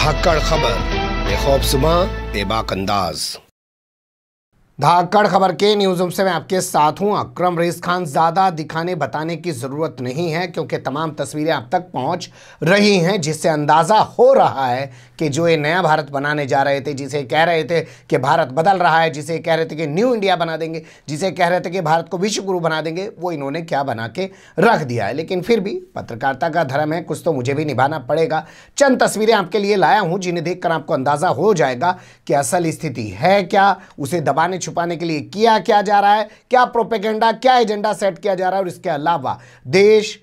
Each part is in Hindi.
धाकड़ खबर, बेखौफजुमा बेबाक अंदाज। धाकड़ खबर के न्यूज़ रूम से मैं आपके साथ हूं अकरम रईस खान। ज़्यादा दिखाने बताने की ज़रूरत नहीं है क्योंकि तमाम तस्वीरें आप तक पहुंच रही हैं, जिससे अंदाज़ा हो रहा है कि जो ये नया भारत बनाने जा रहे थे, जिसे कह रहे थे कि भारत बदल रहा है, जिसे कह रहे थे कि न्यू इंडिया बना देंगे, जिसे कह रहे थे कि भारत को विश्व गुरु बना देंगे, वो इन्होंने क्या बना के रख दिया है। लेकिन फिर भी पत्रकारिता का धर्म है, कुछ तो मुझे भी निभाना पड़ेगा। चंद तस्वीरें आपके लिए लाया हूँ जिन्हें देखकर आपको अंदाज़ा हो जाएगा कि असल स्थिति है क्या, उसे दबाने छुपाने के लिए किया क्या जा रहा है, क्या प्रोपेगेंडा, क्या एजेंडा सेट किया जा रहा है, और इसके अलावा देश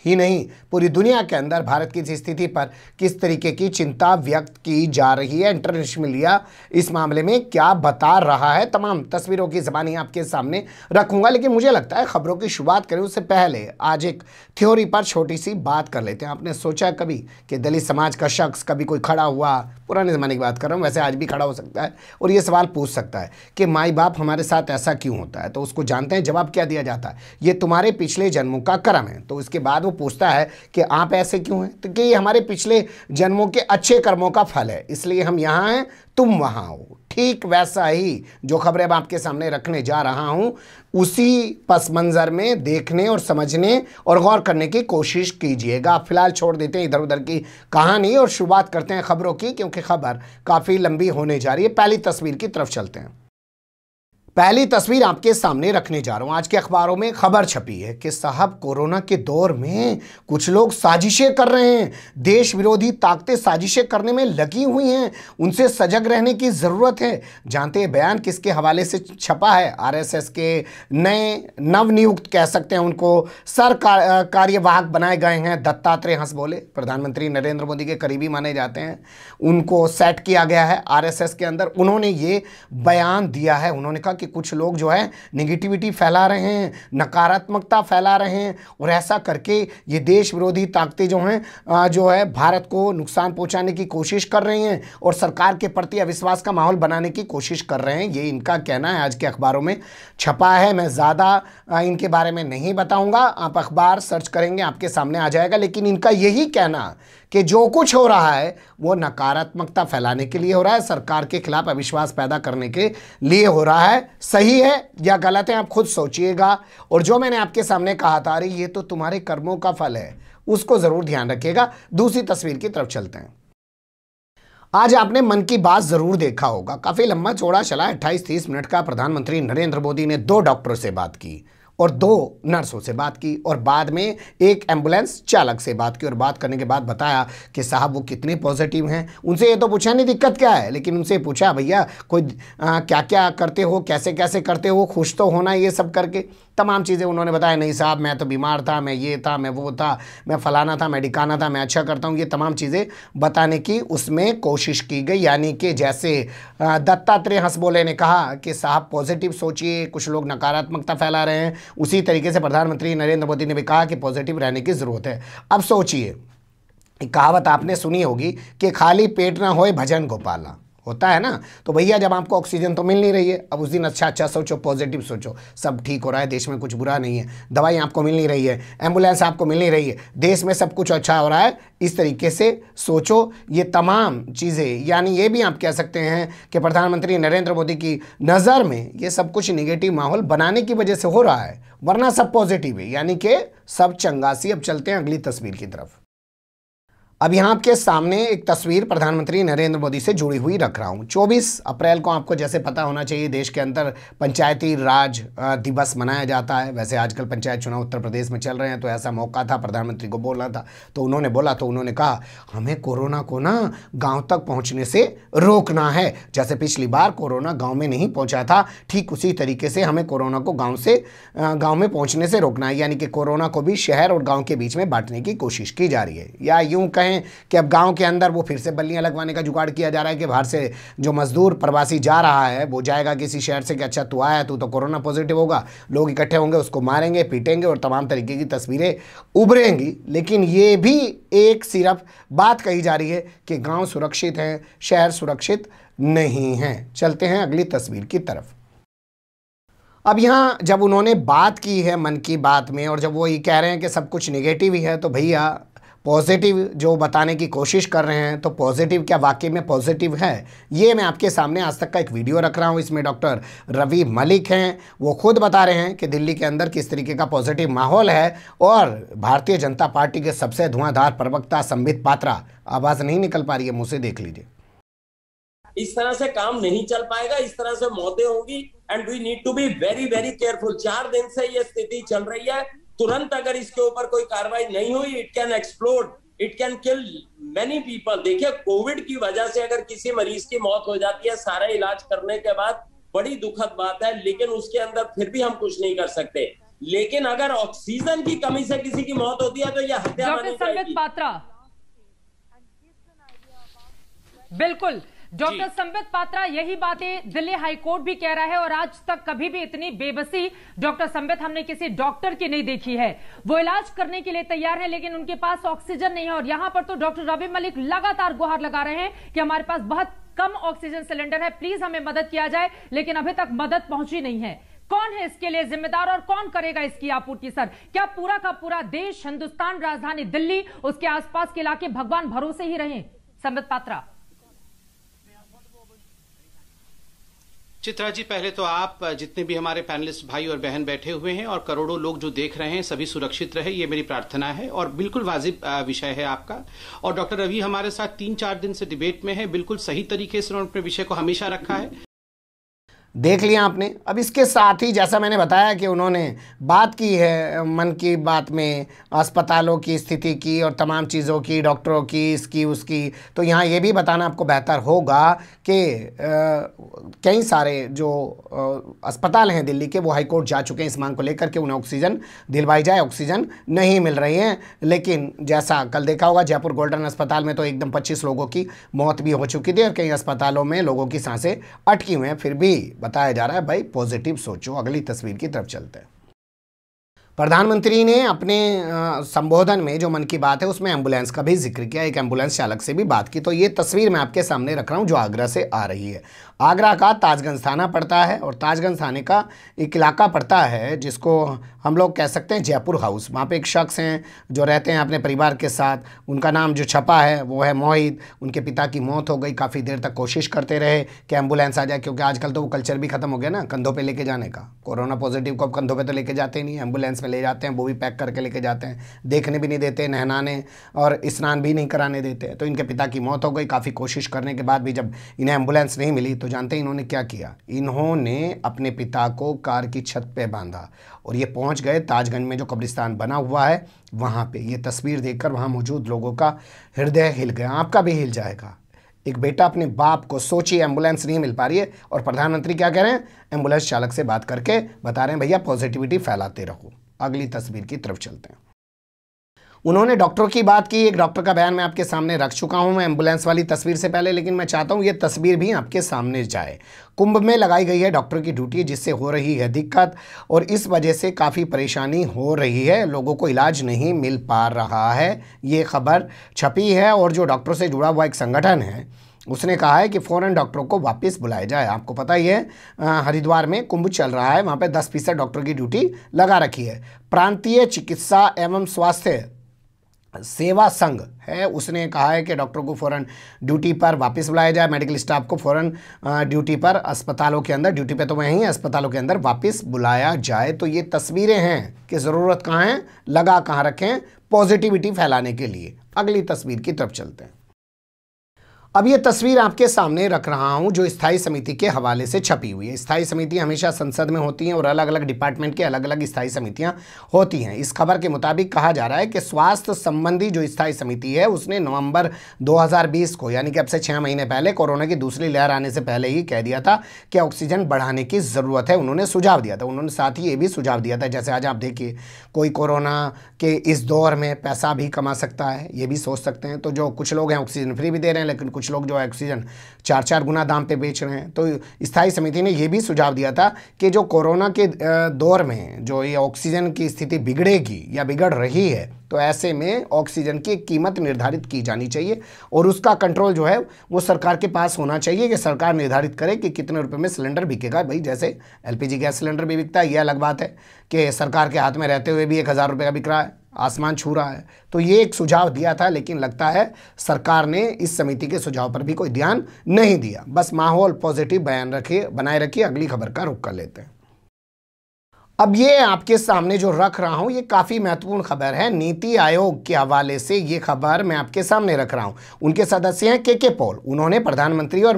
ही नहीं पूरी दुनिया के अंदर भारत की स्थिति पर किस तरीके की चिंता व्यक्त की जा रही है। इंटरनेशनल मीडिया इस मामले में क्या बता रहा है, तमाम तस्वीरों की ज़बानी आपके सामने रखूंगा। लेकिन मुझे लगता है खबरों की शुरुआत करें उससे पहले आज एक थ्योरी पर छोटी सी बात कर लेते हैं। आपने सोचा कभी कि दलित समाज का शख्स कभी कोई खड़ा हुआ, पुराने ज़माने की बात कर रहा हूँ, वैसे आज भी खड़ा हो सकता है और ये सवाल पूछ सकता है कि माई बाप हमारे साथ ऐसा क्यों होता है, तो उसको जानते हैं जवाब क्या दिया जाता है, ये तुम्हारे पिछले जन्मों का कर्म है। तो इसके बाद वो पूछता है कि आप ऐसे क्यों हैं, तो कि ये हमारे पिछले जन्मों के अच्छे कर्मों का फल है, इसलिए हम यहाँ हैं, तुम वहाँ हो। ठीक वैसा ही जो खबरें मैं आपके सामने रखने जा रहा हूँ, उसी पस मंज़र में देखने और समझने और गौर करने की कोशिश कीजिएगा। फिलहाल छोड़ देते हैं इधर उधर की कहानी और शुरुआत करते हैं खबरों की, क्योंकि खबर काफ़ी लंबी होने जा रही है। पहली तस्वीर की तरफ चलते हैं। पहली तस्वीर आपके सामने रखने जा रहा हूं। आज के अखबारों में खबर छपी है कि साहब कोरोना के दौर में कुछ लोग साजिशें कर रहे हैं, देश विरोधी ताकतें साजिशें करने में लगी हुई हैं, उनसे सजग रहने की ज़रूरत है। जानते हैं बयान किसके हवाले से छपा है? आरएसएस के नए नवनियुक्त कह सकते हैं उनको कार्यवाहक बनाए गए हैं दत्तात्रेय हंसबोले, प्रधानमंत्री नरेंद्र मोदी के करीबी माने जाते हैं। उनको सेट किया गया है आरएसएस के अंदर। उन्होंने ये बयान दिया है। उन्होंने कहा कि कुछ लोग जो है नेगेटिविटी फैला रहे हैं, नकारात्मकता फैला रहे हैं, और ऐसा करके ये देश विरोधी ताकतें जो है भारत को नुकसान पहुंचाने की कोशिश कर रही हैं और सरकार के प्रति अविश्वास का माहौल बनाने की कोशिश कर रहे हैं। ये इनका कहना है, आज के अखबारों में छपा है। मैं ज़्यादा इनके बारे में नहीं बताऊंगा, आप अखबार सर्च करेंगे आपके सामने आ जाएगा। लेकिन इनका यही कहना कि जो कुछ हो रहा है वो नकारात्मकता फैलाने के लिए हो रहा है, सरकार के खिलाफ अविश्वास पैदा करने के लिए हो रहा है। सही है या गलत है आप खुद सोचिएगा। और जो मैंने आपके सामने कहा था, अरे ये तो तुम्हारे कर्मों का फल है, उसको ज़रूर ध्यान रखिएगा। दूसरी तस्वीर की तरफ चलते हैं। आज आपने मन की बात ज़रूर देखा होगा, काफ़ी लंबा चौड़ा चला, 28-30 मिनट का। प्रधानमंत्री नरेंद्र मोदी ने 2 डॉक्टरों से बात की और 2 नर्सों से बात की और बाद में एक एम्बुलेंस चालक से बात की, और बात करने के बाद बताया कि साहब वो कितने पॉजिटिव हैं। उनसे ये तो पूछा नहीं दिक्कत क्या है, लेकिन उनसे पूछा भैया कोई क्या क्या करते हो, कैसे कैसे करते हो, खुश तो होना, ये सब करके तमाम चीज़ें उन्होंने बताया। नहीं साहब मैं तो बीमार था, मैं ये था, मैं वो था, मैं फलाना था, मैं ढिकाना था, मैं अच्छा करता हूँ, ये तमाम चीज़ें बताने की उसमें कोशिश की गई। यानी कि जैसे दत्तात्रेय हंसबोले ने कहा कि साहब पॉजिटिव सोचिए, कुछ लोग नकारात्मकता फैला रहे हैं, उसी तरीके से प्रधानमंत्री नरेंद्र मोदी ने भी कहा कि पॉजिटिव रहने की ज़रूरत है। अब सोचिए, कहावत आपने सुनी होगी कि खाली पेट ना होए भजन गोपाला, होता है ना। तो भैया जब आपको ऑक्सीजन तो मिल नहीं रही है, अब उस दिन अच्छा सोचो, पॉजिटिव सोचो, सब ठीक हो रहा है, देश में कुछ बुरा नहीं है, दवाई आपको मिल नहीं रही है, एम्बुलेंस आपको मिल नहीं रही है, देश में सब कुछ अच्छा हो रहा है, इस तरीके से सोचो। ये तमाम चीज़ें, यानी ये भी आप कह सकते हैं कि प्रधानमंत्री नरेंद्र मोदी की नज़र में ये सब कुछ निगेटिव माहौल बनाने की वजह से हो रहा है, वरना सब पॉजिटिव है, यानी कि सब चंगासी। अब चलते हैं अगली तस्वीर की तरफ। अब यहाँ आपके सामने एक तस्वीर प्रधानमंत्री नरेंद्र मोदी से जुड़ी हुई रख रहा हूँ। 24 अप्रैल को आपको जैसे पता होना चाहिए देश के अंदर पंचायती राज दिवस मनाया जाता है। वैसे आजकल पंचायत चुनाव उत्तर प्रदेश में चल रहे हैं, तो ऐसा मौका था प्रधानमंत्री को बोलना था, तो उन्होंने कहा हमें कोरोना को ना गाँव तक पहुँचने से रोकना है। जैसे पिछली बार कोरोना गाँव में नहीं पहुँचा था, ठीक उसी तरीके से हमें कोरोना को गाँव में पहुँचने से रोकना है। यानी कि कोरोना को भी शहर और गाँव के बीच में बांटने की कोशिश की जा रही है, या यूँ कहें कि अब गांव के अंदर वो फिर से बल्लियां लगवाने का जुगाड़ किया जा रहा है कि बाहर से जो मजदूर प्रवासी जा रहा है वो जाएगा किसी शहर से कि अच्छा तू आया, तू तो कोरोना पॉजिटिव होगा, लोग इकट्ठे होंगे, उसको मारेंगे पीटेंगे और तमाम तरीके की तस्वीरें उभरेंगी। लेकिन ये भी एक सिर्फ बात कही जा रही है कि गांव सुरक्षित हैं, शहर सुरक्षित नहीं हैं। चलते हैं अगली तस्वीर की तरफ। अब यहाँ जब उन्होंने बात की है मन की बात में, और जब वो ये कह रहे हैं कि सब कुछ निगेटिव ही है, तो भैया पॉजिटिव जो बताने की कोशिश कर रहे हैं, तो पॉजिटिव क्या वाकई में पॉजिटिव है, ये मैं आपके सामने आज तक का एक वीडियो रख रहा हूँ। इसमें डॉक्टर रवि मलिक हैं, वो खुद बता रहे हैं कि दिल्ली के अंदर किस तरीके का पॉजिटिव माहौल है। और भारतीय जनता पार्टी के सबसे धुआंधार प्रवक्ता संबित पात्रा, आवाज़ नहीं निकल पा रही है मुझसे, देख लीजिए। इस तरह से काम नहीं चल पाएगा, इस तरह से मौतें होंगी and we need to be very very careful. 4 दिन से ये स्थिति चल रही है, तुरंत अगर इसके ऊपर कोई कार्रवाई नहीं हुई, it can explode, it can kill many people. देखिए, कोविड की वजह से अगर किसी मरीज की मौत हो जाती है सारा इलाज करने के बाद, बड़ी दुखद बात है, लेकिन उसके अंदर फिर भी हम कुछ नहीं कर सकते। लेकिन अगर ऑक्सीजन की कमी से किसी की मौत होती है तो यह हत्या मानी जाएगी। संबित पात्रा, बिल्कुल डॉक्टर संबित पात्रा, यही बातें दिल्ली हाईकोर्ट भी कह रहा है और आज तक कभी भी इतनी बेबसी डॉक्टर संबित हमने किसी डॉक्टर की नहीं देखी है। वो इलाज करने के लिए तैयार है लेकिन उनके पास ऑक्सीजन नहीं है। और यहां पर तो डॉक्टर रवि मलिक लगातार गुहार लगा रहे हैं कि हमारे पास बहुत कम ऑक्सीजन सिलेंडर है, प्लीज हमें मदद किया जाए, लेकिन अभी तक मदद पहुंची नहीं है। कौन है इसके लिए जिम्मेदार और कौन करेगा इसकी आपूर्ति? सर, क्या पूरा का पूरा देश, हिंदुस्तान, राजधानी दिल्ली, उसके आसपास के इलाके भगवान भरोसे ही रहे? संबित पात्रा। चित्रा जी, पहले तो आप जितने भी हमारे पैनलिस्ट भाई और बहन बैठे हुए हैं और करोड़ों लोग जो देख रहे हैं, सभी सुरक्षित रहे, ये मेरी प्रार्थना है। और बिल्कुल वाजिब विषय है आपका। और डॉक्टर रवि हमारे साथ 3-4 दिन से डिबेट में है, बिल्कुल सही तरीके से उन्होंने अपने विषय को हमेशा रखा है। देख लिया आपने। अब इसके साथ ही जैसा मैंने बताया कि उन्होंने बात की है मन की बात में अस्पतालों की स्थिति की और तमाम चीज़ों की, डॉक्टरों की, इसकी उसकी, तो यहाँ ये भी बताना आपको बेहतर होगा कि कई सारे जो अस्पताल हैं दिल्ली के, वो हाईकोर्ट जा चुके हैं इस मांग को लेकर के उन्हें ऑक्सीजन दिलवाई जाए। ऑक्सीजन नहीं मिल रही है, लेकिन जैसा कल देखा होगा जयपुर गोल्डन अस्पताल में तो एकदम 25 लोगों की मौत भी हो चुकी थी और कई अस्पतालों में लोगों की सांसें अटकी हुई हैं। फिर भी बताया जा रहा है भाई पॉजिटिव सोचो। अगली तस्वीर की तरफ चलते हैं। प्रधानमंत्री ने अपने संबोधन में जो मन की बात है उसमें एम्बुलेंस का भी जिक्र किया, एक एम्बुलेंस चालक से भी बात की। तो ये तस्वीर मैं आपके सामने रख रहा हूँ जो आगरा से आ रही है। आगरा का ताजगंज थाना पड़ता है और ताजगंज थाने का एक इलाका पड़ता है जिसको हम लोग कह सकते हैं जयपुर हाउस। वहाँ पे एक शख्स हैं जो रहते हैं अपने परिवार के साथ, उनका नाम जो छपा है वो है मोहित। उनके पिता की मौत हो गई, काफ़ी देर तक कोशिश करते रहे कि एम्बुलेंस आ जाए, क्योंकि आजकल तो वो कल्चर भी खत्म हो गया ना कंधों पे लेके जाने का। कोरोना पॉजिटिव को अब कंधों पे तो लेके जाते ही नहीं, एम्बुलेंस में ले जाते हैं, वो भी पैक करके लेके जाते हैं, देखने भी नहीं देते, नहलाने और स्नान भी नहीं कराने देते। तो इनके पिता की मौत हो गई, काफ़ी कोशिश करने के बाद भी जब इन्हें एम्बुलेंस नहीं मिली तो जानते हैं इन्होंने क्या किया। इन्होंने अपने पिता को कार की छत पे बांधा और ये पहुंच गए ताजगंज में जो कब्रिस्तान बना हुआ है वहाँ पे। ये तस्वीर देखकर वहाँ मौजूद लोगों का हृदय हिल गया, आपका भी हिल जाएगा। एक बेटा अपने बाप को, सोचिए एम्बुलेंस नहीं मिल पा रही है और प्रधानमंत्री क्या कह रहे हैं, एम्बुलेंस चालक से बात करके बता रहे हैं भैया पॉजिटिविटी फैलाते रहो। अगली तस्वीर की तरफ चलते हैं। उन्होंने डॉक्टरों की बात की, एक डॉक्टर का बयान मैं आपके सामने रख चुका हूं मैं एम्बुलेंस वाली तस्वीर से पहले, लेकिन मैं चाहता हूं ये तस्वीर भी आपके सामने जाए। कुंभ में लगाई गई है डॉक्टर की ड्यूटी जिससे हो रही है दिक्कत और इस वजह से काफ़ी परेशानी हो रही है, लोगों को इलाज नहीं मिल पा रहा है। ये खबर छपी है और जो डॉक्टरों से जुड़ा हुआ एक संगठन है उसने कहा है कि फ़ौरन डॉक्टरों को वापस बुलाया जाए। आपको पता ही है हरिद्वार में कुंभ चल रहा है, वहाँ पे 10% डॉक्टर की ड्यूटी लगा रखी है। प्रांतीय चिकित्सा एवं स्वास्थ्य सेवा संघ है, उसने कहा है कि डॉक्टरों को फ़ौरन ड्यूटी पर वापस बुलाया जाए, मेडिकल स्टाफ को फ़ौरन ड्यूटी पर अस्पतालों के अंदर, ड्यूटी पे तो वहीं अस्पतालों के अंदर वापस बुलाया जाए। तो ये तस्वीरें हैं कि ज़रूरत कहाँ है, लगा कहाँ रखें पॉजिटिविटी फैलाने के लिए। अगली तस्वीर की तरफ चलते हैं। अब ये तस्वीर आपके सामने रख रहा हूँ जो स्थायी समिति के हवाले से छपी हुई है। स्थायी समिति हमेशा संसद में होती हैं और अलग अलग डिपार्टमेंट के अलग अलग स्थायी समितियाँ होती हैं। इस खबर के मुताबिक कहा जा रहा है कि स्वास्थ्य संबंधी जो स्थायी समिति है उसने नवंबर 2020 को, यानी कि अब से 6 महीने पहले, कोरोना की दूसरी लहर आने से पहले ही कह दिया था कि ऑक्सीजन बढ़ाने की ज़रूरत है। उन्होंने सुझाव दिया था, उन्होंने साथ ही ये भी सुझाव दिया था, जैसे आज आप देखिए कोई कोरोना के इस दौर में पैसा भी कमा सकता है, ये भी सोच सकते हैं। तो जो कुछ लोग हैं ऑक्सीजन फ्री भी दे रहे हैं, लेकिन कुछ लोग जो है ऑक्सीजन 4-4 गुना दाम पे बेच रहे हैं। तो स्थायी समिति ने यह भी सुझाव दिया था कि जो कोरोना के दौर में जो ये ऑक्सीजन की स्थिति बिगड़ेगी या बिगड़ रही है, तो ऐसे में ऑक्सीजन की कीमत निर्धारित की जानी चाहिए और उसका कंट्रोल जो है वो सरकार के पास होना चाहिए कि सरकार निर्धारित करे कि कितने रुपए में सिलेंडर बिकेगा। भाई जैसे एलपीजी गैस सिलेंडर भी बिकता है, ये अलग बात है कि सरकार के हाथ में रहते हुए भी 1000 रुपये का बिक रहा है। आसमान छू रहा है। तो ये एक सुझाव दिया था, लेकिन लगता है सरकार ने इस समिति के सुझाव पर भी कोई ध्यान नहीं दिया। बस माहौल पॉजिटिव बनाए रखिए। अगली खबर का रुख कर लेते हैं। अब ये आपके सामने जो रख रहा हूं ये काफ़ी महत्वपूर्ण खबर है। नीति आयोग के हवाले से ये खबर मैं आपके सामने रख रहा हूं। उनके सदस्य हैं के पॉल। उन्होंने प्रधानमंत्री और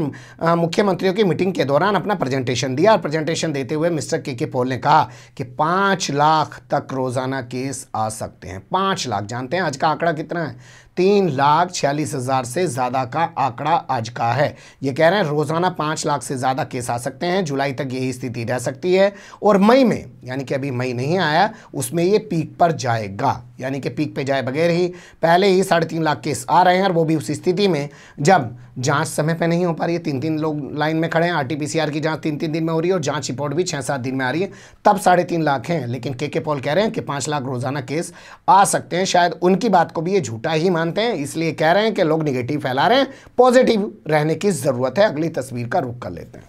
मुख्यमंत्रियों की मीटिंग के दौरान अपना प्रेजेंटेशन दिया। और प्रेजेंटेशन देते हुए मिस्टर के पॉल ने कहा कि 5 लाख तक रोजाना केस आ सकते हैं। 5 लाख, जानते हैं आज का आंकड़ा कितना है? 3,46,000 से ज़्यादा का आंकड़ा आज का है। ये कह रहे हैं रोज़ाना 5 लाख से ज़्यादा केस आ सकते हैं। जुलाई तक यही स्थिति रह सकती है और मई में, यानी कि अभी मई नहीं आया, उसमें ये पीक पर जाएगा। यानी कि पीक पे जाए बगैर ही पहले ही 3.5 लाख केस आ रहे हैं, और वो भी उस स्थिति में जब जांच समय पे नहीं हो पा रही है। 3-3 लोग लाइन में खड़े हैं। RT-PCR की जांच 3-3 दिन में हो रही है और जांच रिपोर्ट भी 6-7 दिन में आ रही है, तब 3.5 लाख हैं। लेकिन के पॉल कह रहे हैं कि 5 लाख रोजाना केस आ सकते हैं। शायद उनकी बात को भी ये झूठा ही मानते हैं, इसलिए कह रहे हैं कि लोग निगेटिव फैला रहे हैं, पॉजिटिव रहने की जरूरत है। अगली तस्वीर का रुख कर लेते हैं।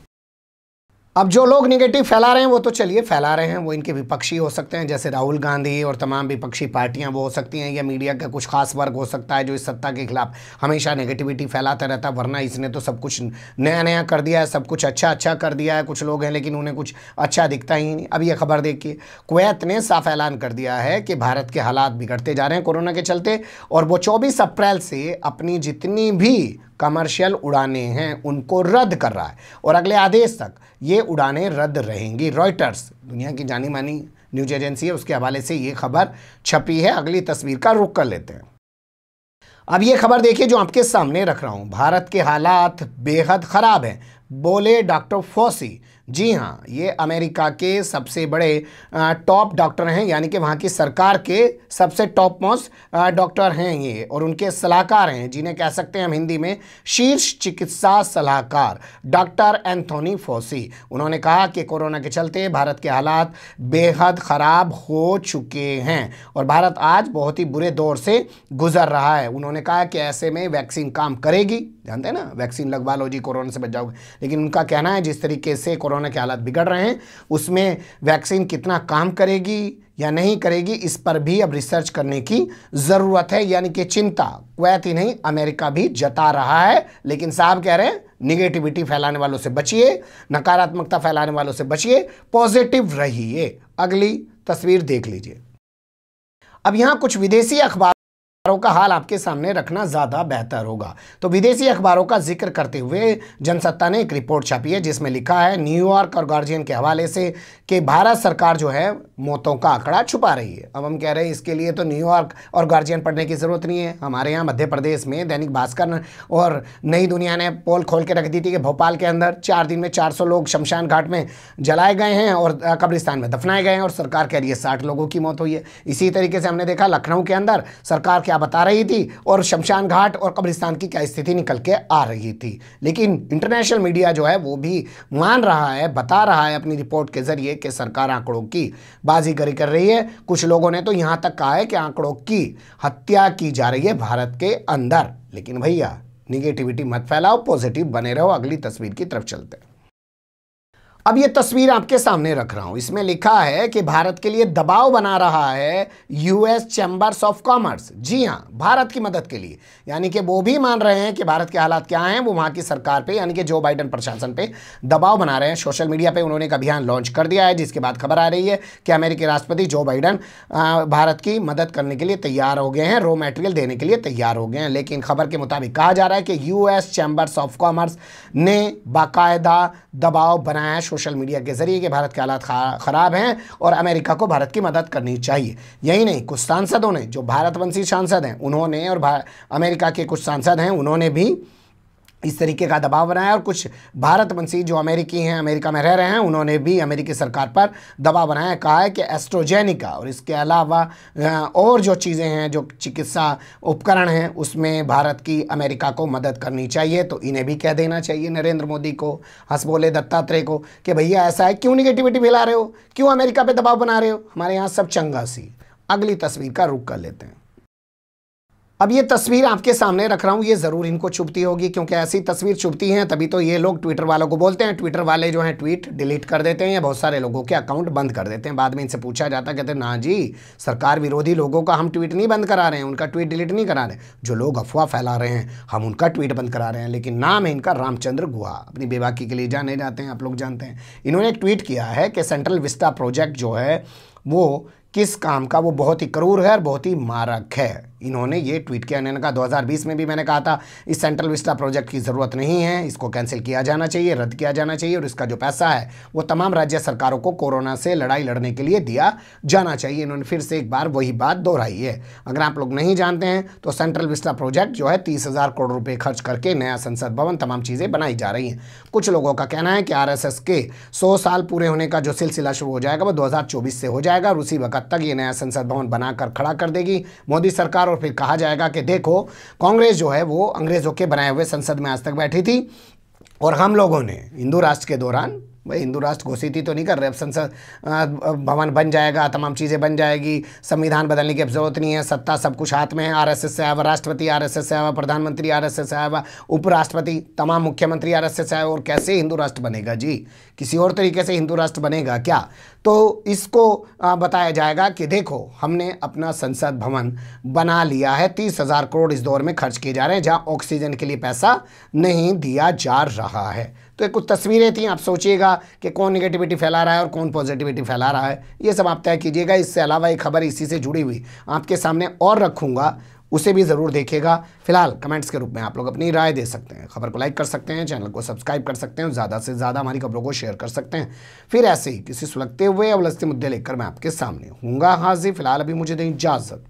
अब जो लोग निगेटिव फैला रहे हैं वो तो चलिए फैला रहे हैं, वो इनके विपक्षी हो सकते हैं, जैसे राहुल गांधी और तमाम विपक्षी पार्टियां वो हो सकती हैं, या मीडिया का कुछ खास वर्ग हो सकता है जो इस सत्ता के खिलाफ हमेशा नेगेटिविटी फैलाता रहता है। वरना इसने तो सब कुछ नया नया कर दिया है, सब कुछ अच्छा कर दिया है। कुछ लोग हैं लेकिन उन्हें कुछ अच्छा दिखता ही नहीं। अब ये खबर देखिए, कुवैत ने साफ ऐलान कर दिया है कि भारत के हालात बिगड़ते जा रहे हैं कोरोना के चलते, और वो 24 अप्रैल से अपनी जितनी भी कमर्शियल उड़ानें हैं उनको रद्द कर रहा है, और अगले आदेश तक ये उड़ानें रद्द रहेंगी। रॉयटर्स, दुनिया की जानी मानी न्यूज एजेंसी है, उसके हवाले से ये खबर छपी है। अगली तस्वीर का रुख कर लेते हैं। अब ये खबर देखिए जो आपके सामने रख रहा हूं। भारत के हालात बेहद खराब हैं, बोले डॉक्टर फॉसी। जी हाँ, ये अमेरिका के सबसे बड़े टॉप डॉक्टर हैं, यानी कि वहाँ की सरकार के सबसे टॉप मोस्ट डॉक्टर हैं ये, और उनके सलाहकार हैं, जिन्हें कह सकते हैं हम हिंदी में शीर्ष चिकित्सा सलाहकार, डॉक्टर एंथोनी फॉसी। उन्होंने कहा कि कोरोना के चलते भारत के हालात बेहद ख़राब हो चुके हैं और भारत आज बहुत ही बुरे दौर से गुजर रहा है। उन्होंने कहा कि ऐसे में वैक्सीन काम करेगी, जानते हैं ना, वैक्सीन लगवा लो जी, कोरोना से बच जाओगे। लेकिन उनका कहना है जिस तरीके से कोरोना के हालात बिगड़ रहे हैं उसमें वैक्सीन कितना काम करेगी या नहीं करेगी, इस पर भी अब रिसर्च करने की ज़रूरत है। यानी कि चिंता कुवैत ही नहीं अमेरिका भी जता रहा है। लेकिन साहब कह रहे हैं निगेटिविटी फैलाने वालों से बचिए, नकारात्मकता फैलाने वालों से बचिए, पॉजिटिव रहिए। अगली तस्वीर देख लीजिए। अब यहाँ कुछ विदेशी अखबारों का हाल आपके सामने रखना ज़्यादा बेहतर होगा। तो विदेशी अखबारों का जिक्र करते हुए जनसत्ता ने एक रिपोर्ट छापी है जिसमें लिखा है न्यूयॉर्क और गार्जियन के हवाले से कि भारत सरकार जो है मौतों का आंकड़ा छुपा रही है। अब हम कह रहे हैं इसके लिए तो न्यूयॉर्क और गार्जियन पढ़ने की ज़रूरत नहीं है। हमारे यहाँ मध्य प्रदेश में दैनिक भास्कर और नई दुनिया ने पोल खोल के रख दी थी कि भोपाल के अंदर 4 दिन में 400 लोग शमशान घाट में जलाए गए हैं और कब्रिस्तान में दफनाए गए हैं, और सरकार कह रही है 60 लोगों की मौत हुई है। इसी तरीके से हमने देखा लखनऊ के अंदर सरकार क्या बता रही थी और शमशान घाट और कब्रिस्तान की क्या स्थिति निकल के आ रही थी। लेकिन इंटरनेशनल मीडिया जो है वो भी मान रहा है, बता रहा है अपनी रिपोर्ट के जरिए कि सरकार आंकड़ों की बाजीगरी कर रही है। कुछ लोगों ने तो यहां तक कहा है कि आंकड़ों की हत्या की जा रही है भारत के अंदर। लेकिन भैया निगेटिविटी मत फैलाओ, पॉजिटिव बने रहो। अगली तस्वीर की तरफ चलते हैं। अब ये तस्वीर आपके सामने रख रहा हूं, इसमें लिखा है कि भारत के लिए दबाव बना रहा है यूएस चैम्बर्स ऑफ कॉमर्स। जी हां, भारत की मदद के लिए, यानी कि वो भी मान रहे हैं कि भारत के हालात क्या हैं, वो वहां की सरकार पे यानी कि जो बाइडेन प्रशासन पे दबाव बना रहे हैं। सोशल मीडिया पे उन्होंने एक अभियान लॉन्च कर दिया है जिसके बाद खबर आ रही है कि अमेरिकी राष्ट्रपति जो बाइडेन भारत की मदद करने के लिए तैयार हो गए हैं, रॉ मटेरियल देने के लिए तैयार हो गए हैं। लेकिन खबर के मुताबिक कहा जा रहा है कि यूएस चैम्बर्स ऑफ कॉमर्स ने बाकायदा दबाव बनाया है सोशल मीडिया के जरिए कि भारत के हालात खराब हैं और अमेरिका को भारत की मदद करनी चाहिए। यही नहीं, कुछ सांसदों ने, जो भारतवंशी सांसद हैं उन्होंने, और अमेरिका के कुछ सांसद हैं उन्होंने भी इस तरीके का दबाव बनाया, और कुछ भारतवंशी जो अमेरिकी हैं, अमेरिका में रह रहे हैं, उन्होंने भी अमेरिकी सरकार पर दबाव बनाया। कहा है कि एस्ट्रोजेनिका और इसके अलावा और जो चीज़ें हैं, जो चिकित्सा उपकरण हैं, उसमें भारत की अमेरिका को मदद करनी चाहिए। तो इन्हें भी कह देना चाहिए नरेंद्र मोदी को, हंसबोले दत्तात्रेय को, कि भैया ऐसा है, क्यों निगेटिविटी फैला रहे हो, क्यों अमेरिका पर दबाव बना रहे हो, हमारे यहाँ सब चंगा सी। अगली तस्वीर का रुख कर लेते हैं। अब ये तस्वीर आपके सामने रख रहा हूँ, ये ज़रूर इनको चुभती होगी, क्योंकि ऐसी तस्वीर चुभती हैं तभी तो ये लोग ट्विटर वालों को बोलते हैं। ट्विटर वाले जो हैं ट्वीट डिलीट कर देते हैं या बहुत सारे लोगों के अकाउंट बंद कर देते हैं। बाद में इनसे पूछा जाता, कहते हैं ना जी, सरकार विरोधी लोगों का हम ट्वीट नहीं बंद करा रहे हैं, उनका ट्वीट डिलीट नहीं करा रहे, जो लोग अफवाह फैला रहे हैं हम उनका ट्वीट बंद करा रहे हैं। लेकिन नाम है इनका रामचंद्र गुहा, अपनी बेबाकी के लिए जाने जाते हैं, आप लोग जानते हैं। इन्होंने एक ट्वीट किया है कि सेंट्रल विस्टा प्रोजेक्ट जो है वो किस काम का, वो बहुत ही क्रूर है और बहुत ही मारक है। इन्होंने ये ट्वीट किया। इन्होंने कहा 2020 में भी मैंने कहा था इस सेंट्रल विस्टा प्रोजेक्ट की ज़रूरत नहीं है, इसको कैंसिल किया जाना चाहिए, रद्द किया जाना चाहिए, और इसका जो पैसा है वो तमाम राज्य सरकारों को कोरोना से लड़ाई लड़ने के लिए दिया जाना चाहिए। इन्होंने फिर से एक बार वही बात दोहराई है। अगर आप लोग नहीं जानते हैं तो सेंट्रल विस्टा प्रोजेक्ट जो है 30,000 करोड़ रुपये खर्च करके नया संसद भवन, तमाम चीज़ें बनाई जा रही हैं। कुछ लोगों का कहना है कि RSS के 100 साल पूरे होने का जो सिलसिला शुरू हो जाएगा वो 2024 से हो जाएगा और उसी वक्त तक ये नया संसद भवन बनाकर खड़ा कर देगी मोदी सरकार। और फिर कहा जाएगा कि देखो, कांग्रेस जो है वो अंग्रेजों के बनाए हुए संसद में आज तक बैठी थी और हम लोगों ने हिंदू राष्ट्र के दौरान, भाई हिंदू राष्ट्र घोषित ही तो नहीं कर रहे, अब संसद भवन बन जाएगा, तमाम चीज़ें बन जाएगी, संविधान बदलने की अब जरूरत नहीं है, सत्ता सब कुछ हाथ में है। RSS से आया हुआ राष्ट्रपति, RSS से आया हुआ प्रधानमंत्री, RSS से आया हुआ उपराष्ट्रपति, तमाम मुख्यमंत्री RSS से आया। और कैसे हिंदू राष्ट्र बनेगा जी? किसी और तरीके से हिंदू राष्ट्र बनेगा क्या? तो इसको बताया जाएगा कि देखो, हमने अपना संसद भवन बना लिया है, 30,000 करोड़ इस दौर में खर्च किए जा रहे हैं जहाँ ऑक्सीजन के लिए पैसा नहीं दिया जा रहा है। तो कुछ तस्वीरें थी, आप सोचिएगा कि कौन नेगेटिविटी फैला रहा है और कौन पॉजिटिविटी फैला रहा है, ये सब आप तय कीजिएगा। इससे अलावा एक खबर इसी से जुड़ी हुई आपके सामने और रखूँगा, उसे भी ज़रूर देखिएगा। फिलहाल कमेंट्स के रूप में आप लोग अपनी राय दे सकते हैं, खबर को लाइक कर सकते हैं, चैनल को सब्सक्राइब कर सकते हैं, ज़्यादा से ज़्यादा हमारी खबरों को शेयर कर सकते हैं। फिर ऐसे ही किसी सुलगते हुए या उलझते मुद्दे लेकर मैं आपके सामने हूँगा हाजिर। फिलहाल अभी मुझे दें इजाज़त।